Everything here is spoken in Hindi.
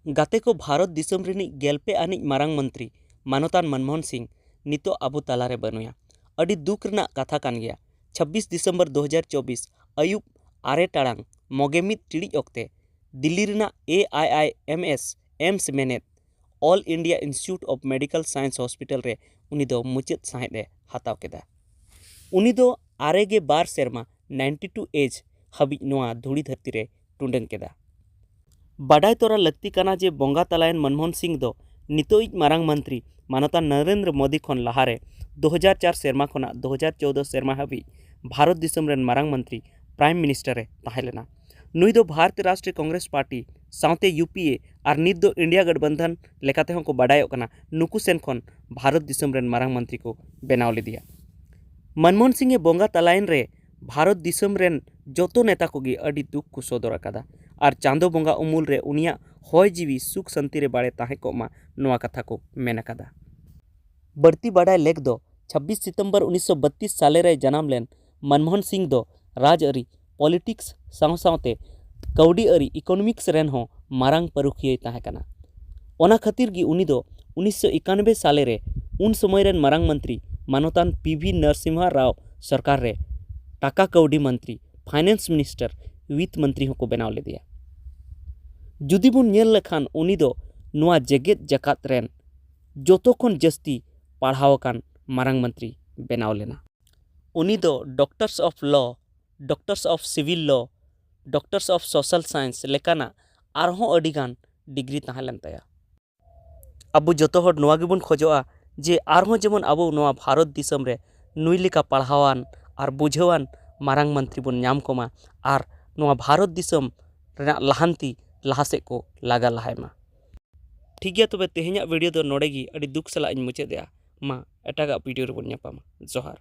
गाते को भारत दिसम रिनिक गेलपे आनिज मारांग मंत्री मानोतान मनमोहन सिंह नितो आबो तालारे बनुया अडी दुख रना कथा कान गया। 26 दिसंबर 2024 अयुब 6 टाड़ांग मोगेमित टिड़िज ओक्ते दिल्ली रिना AIIMS एम्स मेनेत All India Institute of medical science hospital रे उनी दो मुचाद साहेद ए हताव केदा। उनी दो 62 सेरमा 92 एज हबी नोआ धूड़ी धरती रे टुंडंग केदा। बाडाय तोरा लगती काना जे बोंगा तलायन मनमोहन सिंह दो नितोइज मारांग मंत्री मानोता नरेंद्र मोदी खन लहारे 2004 सेरमा खना 2014 सेरमा हबी भारत दिसम रेन मारांग मंत्री प्राइम मिनिस्टर ताहेलेना। नुई दो भारतीय राष्ट्रीय कांग्रेस पार्टी साउते UPA और नित दो इंडिया गठबंधन लेकाते हों को बाडायो कना नुकु सेन खन भारत दिसम रेन मारांग मंत्री को बेनाव लेदिया। मनमोहन सिंह बोंगा तलायन रे भारत दिसम रेन जोतो नेता कोगी अडी दुख को सदर अकादा और चांदो बोंगा उमुल रे उनिया होय जीवी सुख शांति रे बाड़े ताहे को मा नोआ कथा को मेन अकादा। बढ़ती बाडाय लेख दो 26 सितंबर 1932 साले रे जनाम लेन मनमोहन सिंह दो राजअरी पॉलिटिक्स सावते कौडी अरी इकोनॉमिक्स रेन हो मारांग परुखिये ताहे कना। ओना खातिर गी उनी दो 1991 साले रे उन समय रेन मारांग मंत्री मानोतान PV नरसिम्हा राव सरकार रे टाका कौडी मंत्री फाइनेंस मिनिस्टर वित्त मंत्री हों को बेनाव ले दिया। जुदी बुन नेल लेखान उनी दो नोआ जेगेत जकात रेन जोतो खन जस्ती पढ़ावकान मारांग मंत्री बेनाव लेना। उनी दो doctors of law, doctors of civil law, doctors of social science लेकाना आरहों अडिगान डिग्री ताहेलन ताया। अबु जोतो हर नोआ गिबुन खोजोआ जे आरहों जेमन अबु नोआ भारत दिसम रे नुई लेका पढ़ावान और बुझावान मारांग मंत्री बन नाम कोमा और नोआ भारत दिसम रेना लहांती लहासे को लागा लहायमा। ठीक गया तबे तेहेन्या वीडियो दो नोडेगी अडी दुख सला इन मुचादेया मा एटागा वीडियो रे बन ᱧᱟᱯᱟᱢᱟ। जोहार।